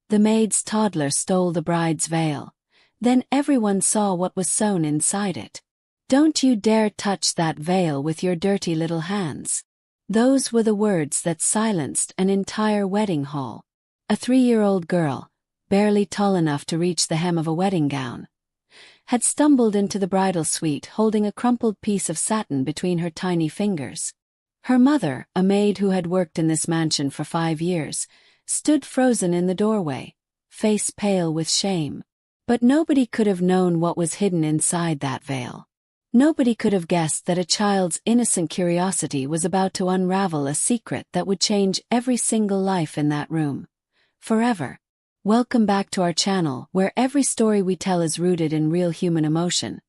The maid's toddler stole the bride's veil. Then everyone saw what was sewn inside it. "Don't you dare touch that veil with your dirty little hands." Those were the words that silenced an entire wedding hall. A 3-year-old girl, barely tall enough to reach the hem of a wedding gown, had stumbled into the bridal suite holding a crumpled piece of satin between her tiny fingers. Her mother, a maid who had worked in this mansion for 5 years, stood frozen in the doorway, face pale with shame. But nobody could have known what was hidden inside that veil. Nobody could have guessed that a child's innocent curiosity was about to unravel a secret that would change every single life in that room. Forever. Welcome back to our channel, where every story we tell is rooted in real human emotion.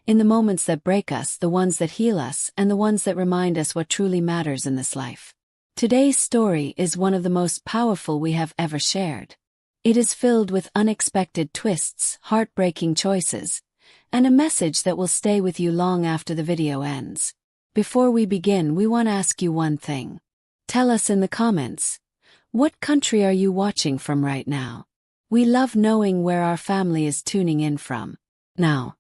In the moments that break us, the ones that heal us, and the ones that remind us what truly matters in this life. Today's story is one of the most powerful we have ever shared. It is filled with unexpected twists, heartbreaking choices, and a message that will stay with you long after the video ends. Before we begin, we want to ask you one thing. Tell us in the comments, what country are you watching from right now? We love knowing where our family is tuning in from. Now,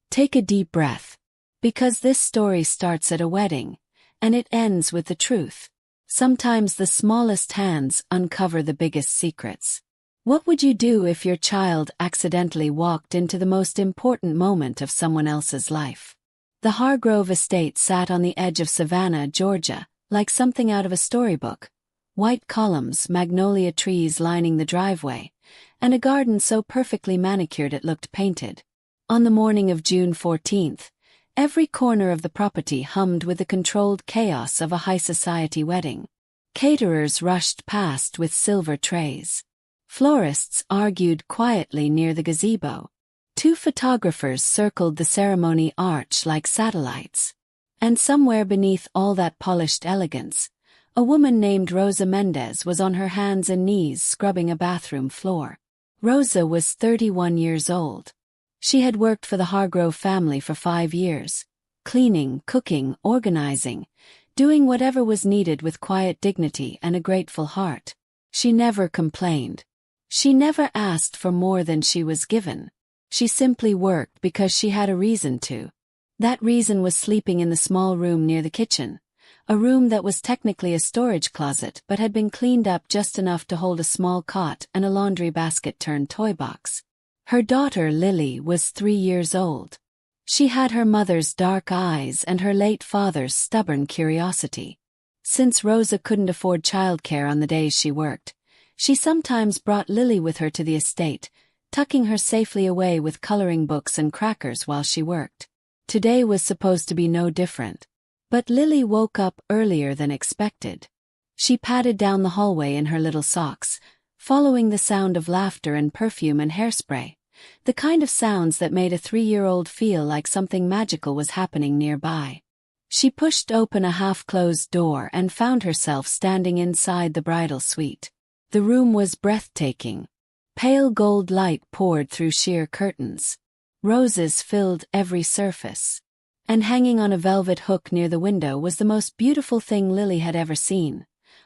take a deep breath, because this story starts at a wedding, and it ends with the truth. Sometimes the smallest hands uncover the biggest secrets. What would you do if your child accidentally walked into the most important moment of someone else's life? The Hargrove estate sat on the edge of Savannah, Georgia, like something out of a storybook. White columns, magnolia trees lining the driveway, and a garden so perfectly manicured it looked painted. On the morning of June 14th, every corner of the property hummed with the controlled chaos of a high-society wedding. Caterers rushed past with silver trays. Florists argued quietly near the gazebo. 2 photographers circled the ceremony arch like satellites. And somewhere beneath all that polished elegance, a woman named Rosa Mendez was on her hands and knees scrubbing a bathroom floor. Rosa was 31 years old. She had worked for the Hargrove family for 5 years, cleaning, cooking, organizing, doing whatever was needed with quiet dignity and a grateful heart. She never complained. She never asked for more than she was given. She simply worked because she had a reason to. That reason was sleeping in the small room near the kitchen, a room that was technically a storage closet but had been cleaned up just enough to hold a small cot and a laundry basket-turned-toy box. Her daughter Lily was 3 years old. She had her mother's dark eyes and her late father's stubborn curiosity. Since Rosa couldn't afford childcare on the days she worked, she sometimes brought Lily with her to the estate, tucking her safely away with coloring books and crackers while she worked. Today was supposed to be no different. But Lily woke up earlier than expected. She padded down the hallway in her little socks, following the sound of laughter and perfume and hairspray, the kind of sounds that made a 3-year-old feel like something magical was happening nearby. She pushed open a half-closed door and found herself standing inside the bridal suite. The room was breathtaking. Pale gold light poured through sheer curtains. Roses filled every surface. And hanging on a velvet hook near the window was the most beautiful thing Lily had ever seen.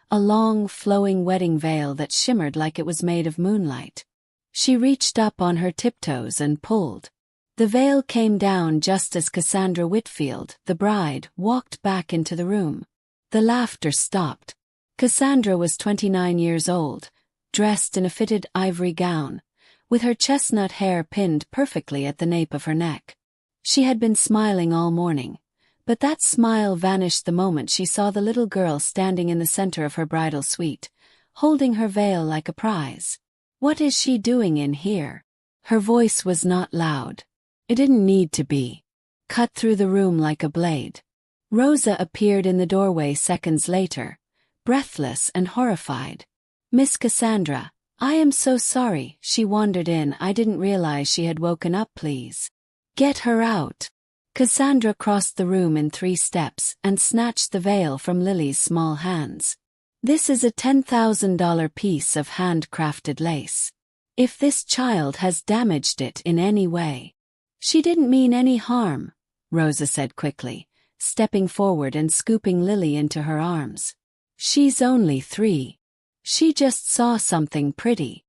A long, flowing wedding veil that shimmered like it was made of moonlight. She reached up on her tiptoes and pulled. The veil came down just as Cassandra Whitfield, the bride, walked back into the room. The laughter stopped. Cassandra was 29 years old, dressed in a fitted ivory gown, with her chestnut hair pinned perfectly at the nape of her neck. She had been smiling all morning, but that smile vanished the moment she saw the little girl standing in the center of her bridal suite, holding her veil like a prize. "What is she doing in here?" Her voice was not loud. It didn't need to be. Cut through the room like a blade. Rosa appeared in the doorway seconds later, breathless and horrified. "Miss Cassandra, I am so sorry," she wandered in. "I didn't realize she had woken up, please. Get her out." Cassandra crossed the room in 3 steps and snatched the veil from Lily's small hands. "This is a $10,000 piece of handcrafted lace. If this child has damaged it in any way—" "She didn't mean any harm," Rosa said quickly, stepping forward and scooping Lily into her arms. "She's only 3. She just saw something pretty."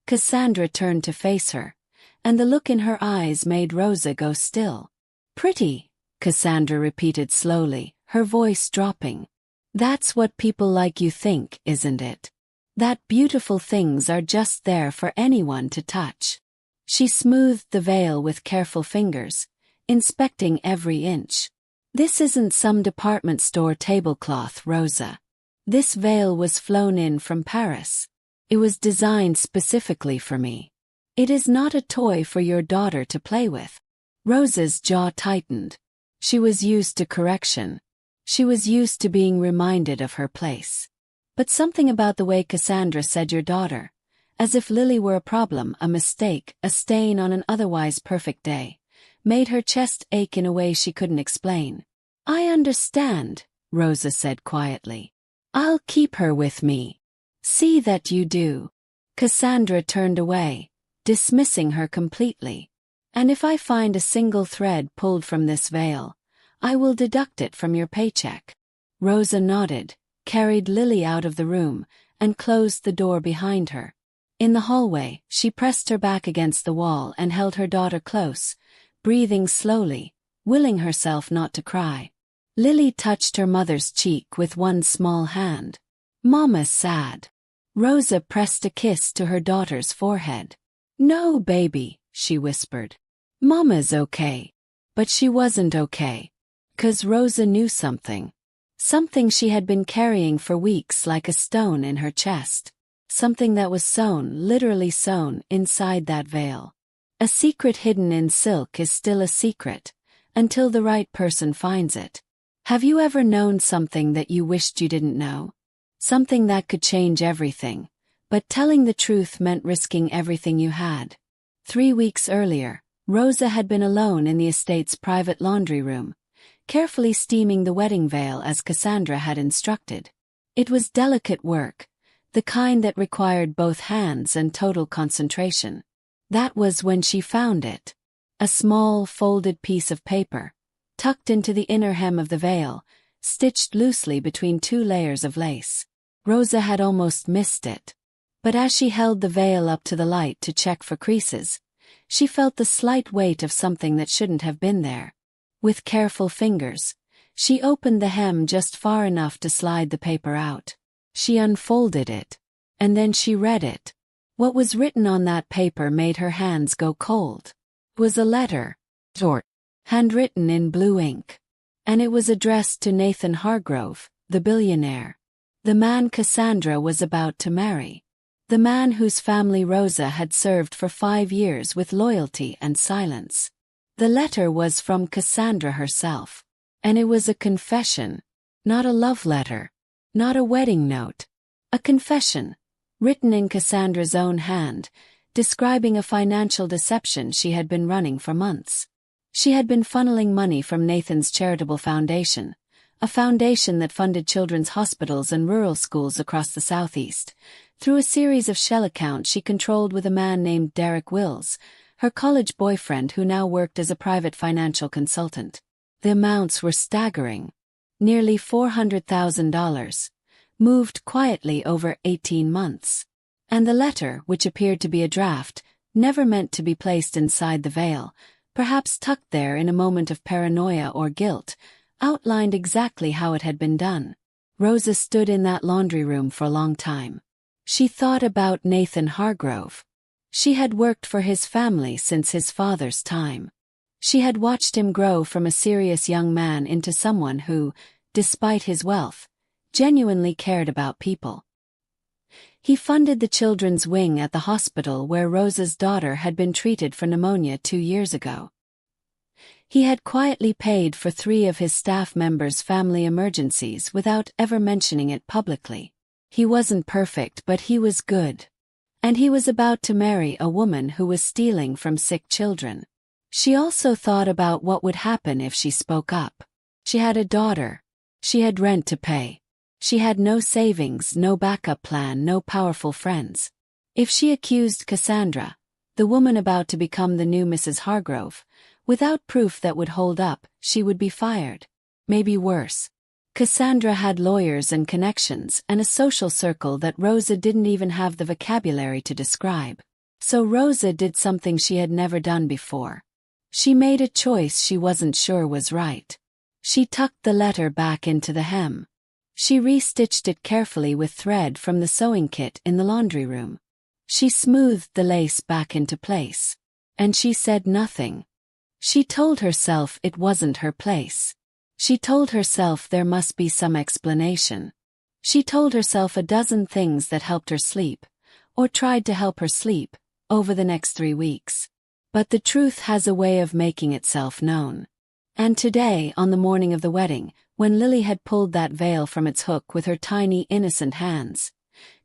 Cassandra turned to face her, and the look in her eyes made Rosa go still. "Pretty," Cassandra repeated slowly, her voice dropping. "That's what people like you think, isn't it? That beautiful things are just there for anyone to touch." She smoothed the veil with careful fingers, inspecting every inch. "This isn't some department store tablecloth, Rosa. This veil was flown in from Paris. It was designed specifically for me. It is not a toy for your daughter to play with." Rosa's jaw tightened. She was used to correction. She was used to being reminded of her place. But something about the way Cassandra said your daughter, as if Lily were a problem, a mistake, a stain on an otherwise perfect day, made her chest ache in a way she couldn't explain. "I understand," Rosa said quietly. "I'll keep her with me. See that you do." Cassandra turned away, dismissing her completely. "And if I find a single thread pulled from this veil, I will deduct it from your paycheck." Rosa nodded, carried Lily out of the room, and closed the door behind her. In the hallway, she pressed her back against the wall and held her daughter close, breathing slowly, willing herself not to cry. Lily touched her mother's cheek with one small hand. "Mama's sad." Rosa pressed a kiss to her daughter's forehead. "No, baby," she whispered. "Mama's okay." But she wasn't okay. 'Cause Rosa knew something. Something she had been carrying for weeks like a stone in her chest. Something that was sewn, literally sewn, inside that veil. A secret hidden in silk is still a secret, until the right person finds it. Have you ever known something that you wished you didn't know? Something that could change everything, but telling the truth meant risking everything you had. 3 weeks earlier, Rosa had been alone in the estate's private laundry room, carefully steaming the wedding veil as Cassandra had instructed. It was delicate work, the kind that required both hands and total concentration. That was when she found it. A small, folded piece of paper, tucked into the inner hem of the veil, stitched loosely between 2 layers of lace. Rosa had almost missed it. But as she held the veil up to the light to check for creases, she felt the slight weight of something that shouldn't have been there. With careful fingers, she opened the hem just far enough to slide the paper out. She unfolded it, and then she read it. What was written on that paper made her hands go cold. It was a letter, handwritten in blue ink. And it was addressed to Nathan Hargrove, the billionaire. The man Cassandra was about to marry. The man whose family Rosa had served for 5 years with loyalty and silence. The letter was from Cassandra herself. And it was a confession, not a love letter, not a wedding note. A confession, written in Cassandra's own hand, describing a financial deception she had been running for months. She had been funneling money from Nathan's charitable foundation, a foundation that funded children's hospitals and rural schools across the Southeast, through a series of shell accounts she controlled with a man named Derek Wills, her college boyfriend who now worked as a private financial consultant. The amounts were staggering. Nearly $400,000, moved quietly over 18 months. And the letter, which appeared to be a draft, never meant to be placed inside the veil, perhaps tucked there in a moment of paranoia or guilt, outlined exactly how it had been done. Rosa stood in that laundry room for a long time. She thought about Nathan Hargrove. She had worked for his family since his father's time. She had watched him grow from a serious young man into someone who, despite his wealth, genuinely cared about people. He funded the children's wing at the hospital where Rosa's daughter had been treated for pneumonia 2 years ago. He had quietly paid for 3 of his staff members' family emergencies without ever mentioning it publicly. He wasn't perfect, but he was good. And he was about to marry a woman who was stealing from sick children. She also thought about what would happen if she spoke up. She had a daughter. She had rent to pay. She had no savings, no backup plan, no powerful friends. If she accused Cassandra, the woman about to become the new Mrs. Hargrove, without proof that would hold up, she would be fired. Maybe worse. Cassandra had lawyers and connections and a social circle that Rosa didn't even have the vocabulary to describe. So Rosa did something she had never done before. She made a choice she wasn't sure was right. She tucked the letter back into the hem. She restitched it carefully with thread from the sewing kit in the laundry room. She smoothed the lace back into place. And she said nothing. She told herself it wasn't her place. She told herself there must be some explanation. She told herself a dozen things that helped her sleep, or tried to help her sleep, over the next 3 weeks. But the truth has a way of making itself known. And today, on the morning of the wedding, when Lily had pulled that veil from its hook with her tiny, innocent hands,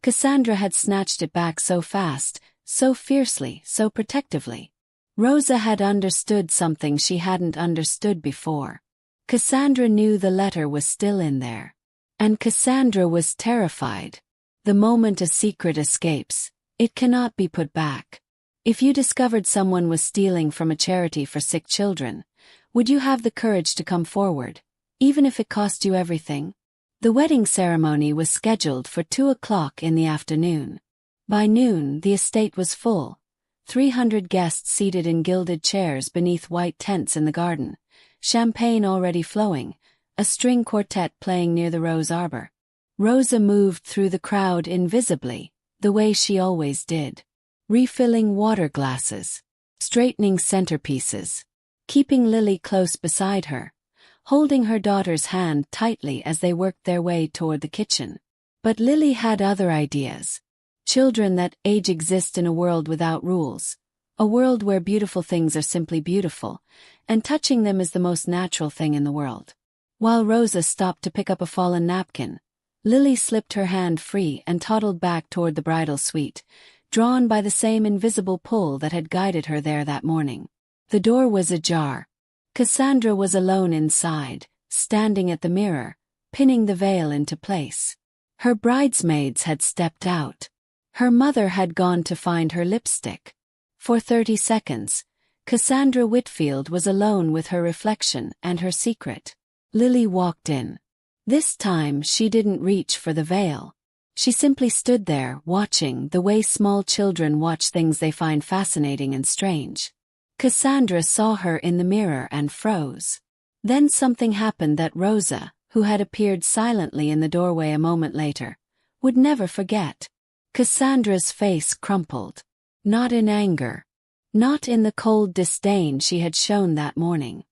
Cassandra had snatched it back so fast, so fiercely, so protectively. Rosa had understood something she hadn't understood before. Cassandra knew the letter was still in there. And Cassandra was terrified. The moment a secret escapes, it cannot be put back. If you discovered someone was stealing from a charity for sick children, would you have the courage to come forward, even if it cost you everything? The wedding ceremony was scheduled for 2 o'clock in the afternoon. By noon, the estate was full. 300 guests seated in gilded chairs beneath white tents in the garden, champagne already flowing, a string quartet playing near the rose arbor. Rosa moved through the crowd invisibly, the way she always did. Refilling water glasses, straightening centerpieces, keeping Lily close beside her, holding her daughter's hand tightly as they worked their way toward the kitchen. But Lily had other ideas. Children that age exist in a world without rules, a world where beautiful things are simply beautiful, and touching them is the most natural thing in the world. While Rosa stopped to pick up a fallen napkin, Lily slipped her hand free and toddled back toward the bridal suite, drawn by the same invisible pull that had guided her there that morning. The door was ajar. Cassandra was alone inside, standing at the mirror, pinning the veil into place. Her bridesmaids had stepped out. Her mother had gone to find her lipstick. For 30 seconds, Cassandra Whitfield was alone with her reflection and her secret. Lily walked in. This time she didn't reach for the veil. She simply stood there, watching the way small children watch things they find fascinating and strange. Cassandra saw her in the mirror and froze. Then something happened that Rosa, who had appeared silently in the doorway a moment later, would never forget. Cassandra's face crumpled. Not in anger. Not in the cold disdain she had shown that morning.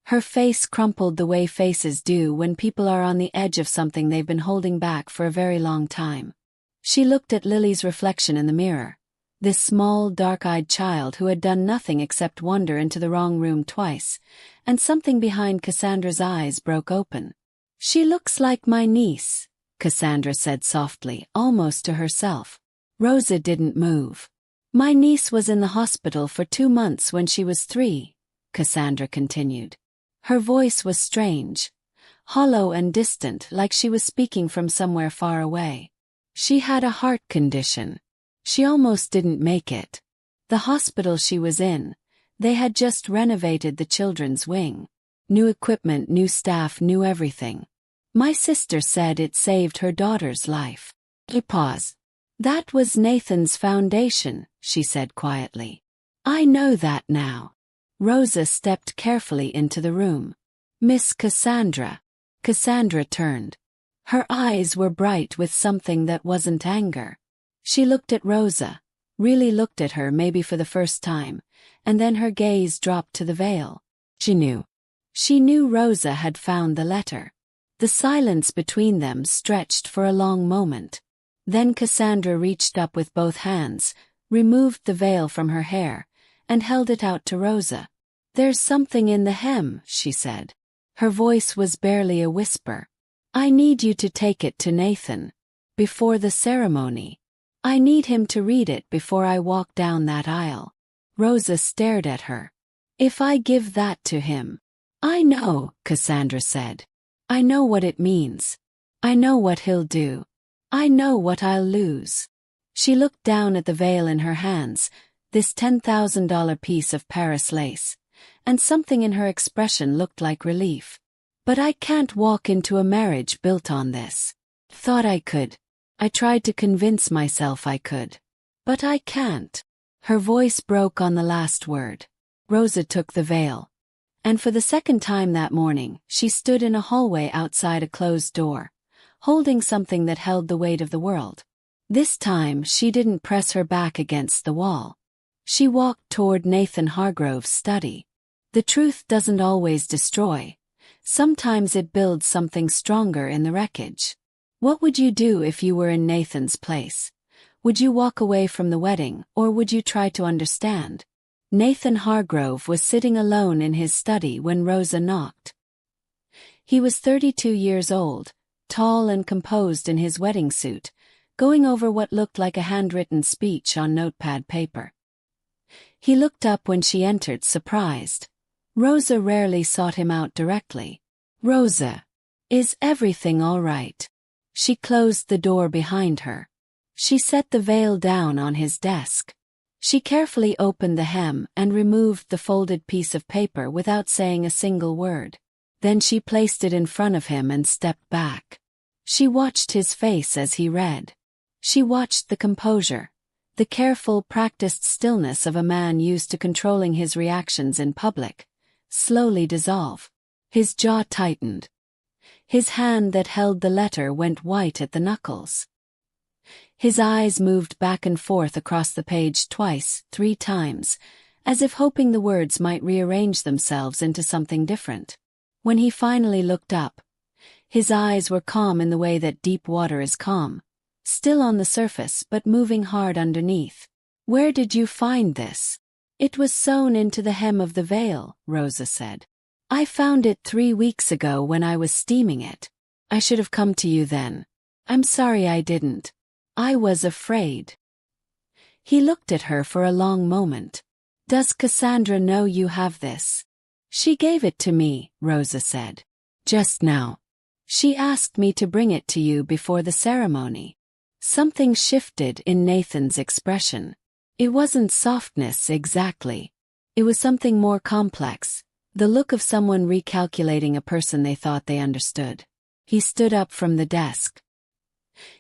Her face crumpled the way faces do when people are on the edge of something they've been holding back for a very long time. She looked at Lily's reflection in the mirror, this small, dark-eyed child who had done nothing except wander into the wrong room twice, and something behind Cassandra's eyes broke open. "She looks like my niece," Cassandra said softly, almost to herself. Rosa didn't move. "My niece was in the hospital for 2 months when she was 3, Cassandra continued. Her voice was strange, hollow and distant, like she was speaking from somewhere far away. She had a heart condition. She almost didn't make it. The hospital she was in, they had just renovated the children's wing. New equipment, new staff, new everything. My sister said it saved her daughter's life." He paused. "That was Nathan's foundation," she said quietly. "I know that now." Rosa stepped carefully into the room. "Miss Cassandra." Cassandra turned. Her eyes were bright with something that wasn't anger. She looked at Rosa, really looked at her maybe for the first time, and then her gaze dropped to the veil. She knew. She knew Rosa had found the letter. The silence between them stretched for a long moment. Then Cassandra reached up with both hands, removed the veil from her hair, and held it out to Rosa. "There's something in the hem," she said. Her voice was barely a whisper. "I need you to take it to Nathan. Before the ceremony. I need him to read it before I walk down that aisle." Rosa stared at her. "If I give that to him." "I know," Cassandra said. "I know what it means. I know what he'll do. I know what I'll lose." She looked down at the veil in her hands, this $10,000 piece of Paris lace, and something in her expression looked like relief. "But I can't walk into a marriage built on this. Thought I could. I tried to convince myself I could. But I can't." Her voice broke on the last word. Rosa took the veil. And for the second time that morning, she stood in a hallway outside a closed door, holding something that held the weight of the world. This time she didn't press her back against the wall. She walked toward Nathan Hargrove's study. The truth doesn't always destroy. Sometimes it builds something stronger in the wreckage. What would you do if you were in Nathan's place? Would you walk away from the wedding, or would you try to understand? Nathan Hargrove was sitting alone in his study when Rosa knocked. He was 32 years old, tall and composed in his wedding suit, going over what looked like a handwritten speech on notepad paper. He looked up when she entered, surprised. Rosa rarely sought him out directly. "Rosa, is everything all right?" She closed the door behind her. She set the veil down on his desk. She carefully opened the hem and removed the folded piece of paper without saying a single word. Then she placed it in front of him and stepped back. She watched his face as he read. She watched the composure, the careful, practiced stillness of a man used to controlling his reactions in public, slowly dissolve. His jaw tightened. His hand that held the letter went white at the knuckles. His eyes moved back and forth across the page twice, 3 times, as if hoping the words might rearrange themselves into something different. When he finally looked up, his eyes were calm in the way that deep water is calm, still on the surface but moving hard underneath. "Where did you find this?" "It was sewn into the hem of the veil," Rosa said. "I found it 3 weeks ago when I was steaming it. I should have come to you then. I'm sorry I didn't. I was afraid." He looked at her for a long moment. "Does Cassandra know you have this?" "She gave it to me," Rosa said. "Just now. She asked me to bring it to you before the ceremony." Something shifted in Nathan's expression. It wasn't softness exactly. It was something more complex, the look of someone recalculating a person they thought they understood. He stood up from the desk.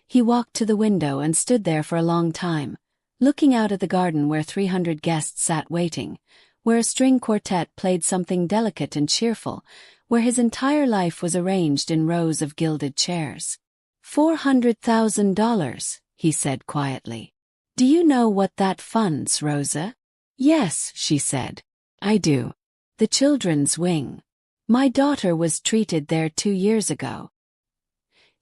He walked to the window and stood there for a long time, looking out at the garden where 300 guests sat waiting, where a string quartet played something delicate and cheerful, where his entire life was arranged in rows of gilded chairs. $400,000, he said quietly. "Do you know what that funds, Rosa?" "Yes," she said. "I do. The children's wing. My daughter was treated there 2 years ago."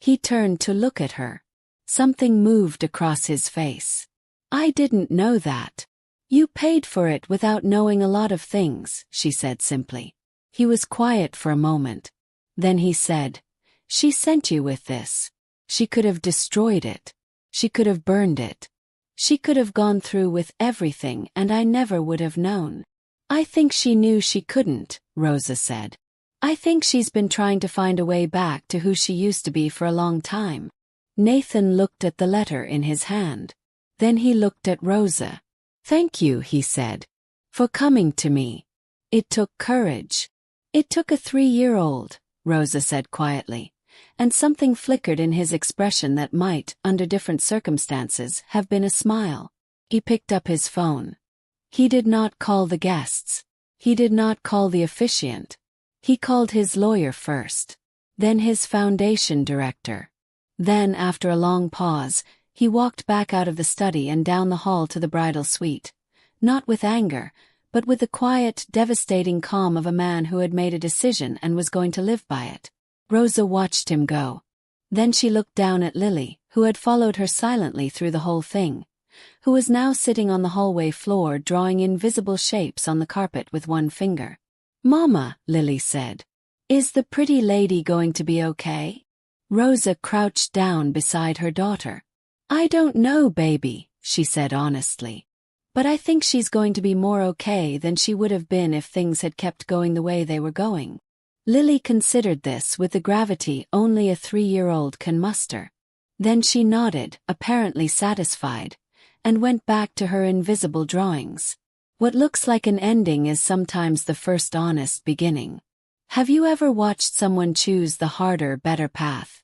He turned to look at her. Something moved across his face. "I didn't know that." "You paid for it without knowing a lot of things," she said simply. He was quiet for a moment. Then he said, "She sent you with this. She could have destroyed it. She could have burned it. She could have gone through with everything and I never would have known." "I think she knew she couldn't," Rosa said. "I think she's been trying to find a way back to who she used to be for a long time." Nathan looked at the letter in his hand. Then he looked at Rosa. "Thank you," he said, "for coming to me. It took courage." "It took a 3-year-old, Rosa said quietly, and something flickered in his expression that might, under different circumstances, have been a smile. He picked up his phone. He did not call the guests. He did not call the officiant. He called his lawyer first, then his foundation director. Then, after a long pause, he walked back out of the study and down the hall to the bridal suite, not with anger, but with the quiet, devastating calm of a man who had made a decision and was going to live by it. Rosa watched him go. Then she looked down at Lily, who had followed her silently through the whole thing, who was now sitting on the hallway floor drawing invisible shapes on the carpet with one finger. "Mama," Lily said, "is the pretty lady going to be okay?" Rosa crouched down beside her daughter. "I don't know, baby," she said honestly. "But I think she's going to be more okay than she would have been if things had kept going the way they were going." Lily considered this with the gravity only a 3-year-old can muster. Then she nodded, apparently satisfied, and went back to her invisible drawings. What looks like an ending is sometimes the first honest beginning. Have you ever watched someone choose the harder, better path,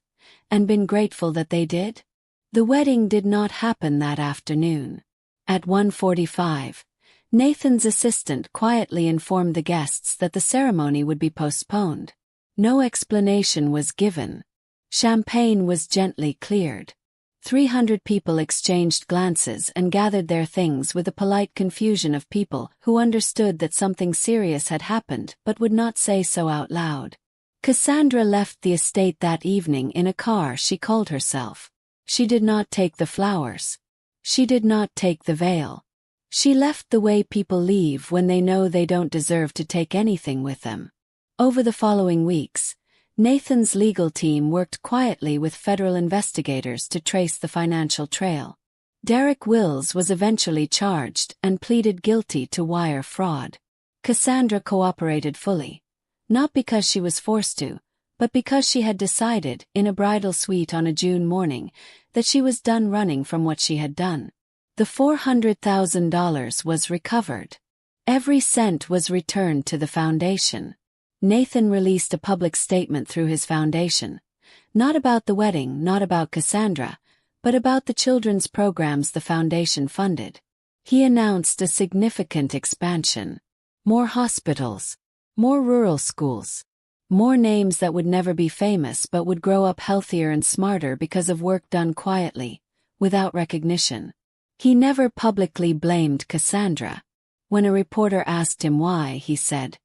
and been grateful that they did? The wedding did not happen that afternoon. At 1:45, Nathan's assistant quietly informed the guests that the ceremony would be postponed. No explanation was given. Champagne was gently cleared. 300 people exchanged glances and gathered their things with a polite confusion of people who understood that something serious had happened but would not say so out loud. Cassandra left the estate that evening in a car she called herself. She did not take the flowers. She did not take the veil. She left the way people leave when they know they don't deserve to take anything with them. Over the following weeks, Nathan's legal team worked quietly with federal investigators to trace the financial trail. Derek Wills was eventually charged and pleaded guilty to wire fraud. Cassandra cooperated fully, not because she was forced to, but because she had decided, in a bridal suite on a June morning, that she was done running from what she had done. The $400,000 was recovered. Every cent was returned to the foundation. Nathan released a public statement through his foundation. Not about the wedding, not about Cassandra, but about the children's programs the foundation funded. He announced a significant expansion. More hospitals. More rural schools. More names that would never be famous but would grow up healthier and smarter because of work done quietly, without recognition. He never publicly blamed Cassandra. When a reporter asked him why, he said,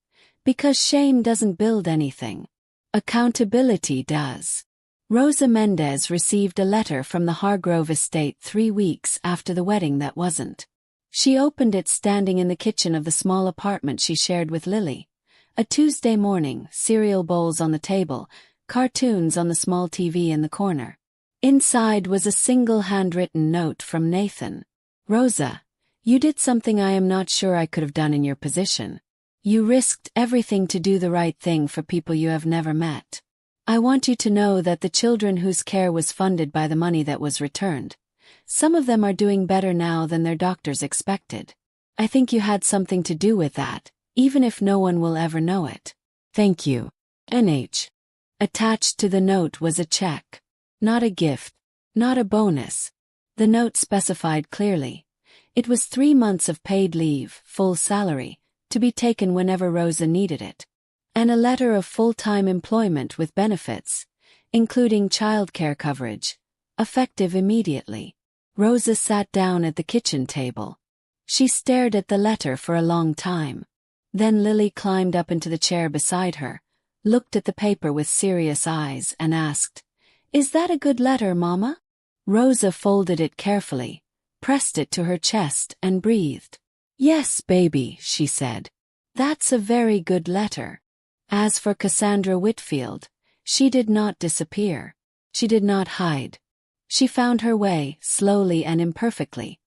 "Because shame doesn't build anything. Accountability does." Rosa Mendez received a letter from the Hargrove estate 3 weeks after the wedding that wasn't. She opened it standing in the kitchen of the small apartment she shared with Lily. A Tuesday morning, cereal bowls on the table, cartoons on the small TV in the corner. Inside was a single handwritten note from Nathan. "Rosa, you did something I am not sure I could have done in your position. You risked everything to do the right thing for people you have never met. I want you to know that the children whose care was funded by the money that was returned, some of them are doing better now than their doctors expected. I think you had something to do with that, even if no one will ever know it. Thank you. NH." Attached to the note was a check. Not a gift. Not a bonus. The note specified clearly. It was 3 months of paid leave, full salary, to be taken whenever Rosa needed it. And a letter of full-time employment with benefits, including childcare coverage, effective immediately. Rosa sat down at the kitchen table. She stared at the letter for a long time. Then Lily climbed up into the chair beside her, looked at the paper with serious eyes and asked, "Is that a good letter, Mama?" Rosa folded it carefully, pressed it to her chest and breathed. "Yes, baby," she said. "That's a very good letter." As for Cassandra Whitfield, she did not disappear. She did not hide. She found her way, slowly and imperfectly,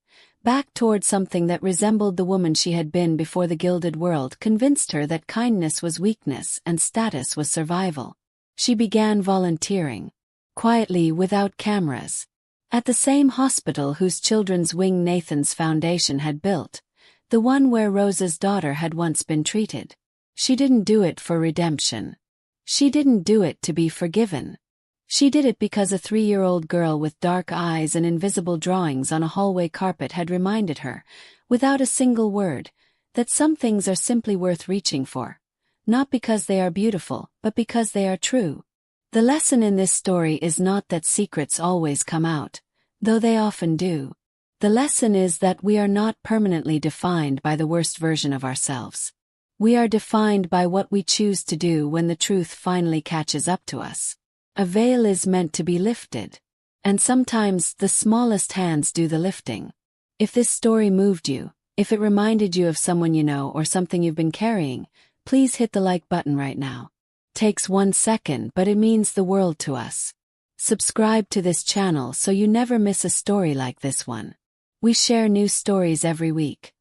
back toward something that resembled the woman she had been before the gilded world convinced her that kindness was weakness and status was survival. She began volunteering. Quietly, without cameras. At the same hospital whose children's wing Nathan's foundation had built. The one where Rosa's daughter had once been treated. She didn't do it for redemption. She didn't do it to be forgiven. She did it because a 3-year-old girl with dark eyes and invisible drawings on a hallway carpet had reminded her, without a single word, that some things are simply worth reaching for. Not because they are beautiful, but because they are true. The lesson in this story is not that secrets always come out, though they often do. The lesson is that we are not permanently defined by the worst version of ourselves. We are defined by what we choose to do when the truth finally catches up to us. A veil is meant to be lifted. And sometimes the smallest hands do the lifting. If this story moved you, if it reminded you of someone you know or something you've been carrying, please hit the like button right now. Takes 1 second, but it means the world to us. Subscribe to this channel so you never miss a story like this one. We share new stories every week.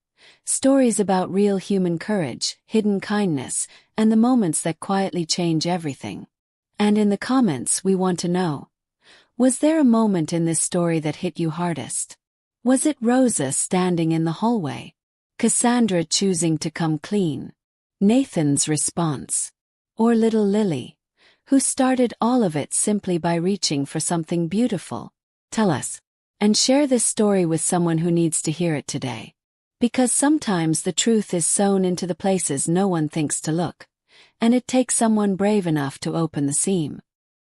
Stories about real human courage, hidden kindness, and the moments that quietly change everything. And in the comments we want to know, was there a moment in this story that hit you hardest? Was it Rosa standing in the hallway? Cassandra choosing to come clean? Nathan's response? Or little Lily, who started all of it simply by reaching for something beautiful? Tell us. And share this story with someone who needs to hear it today. Because sometimes the truth is sewn into the places no one thinks to look, and it takes someone brave enough to open the seam.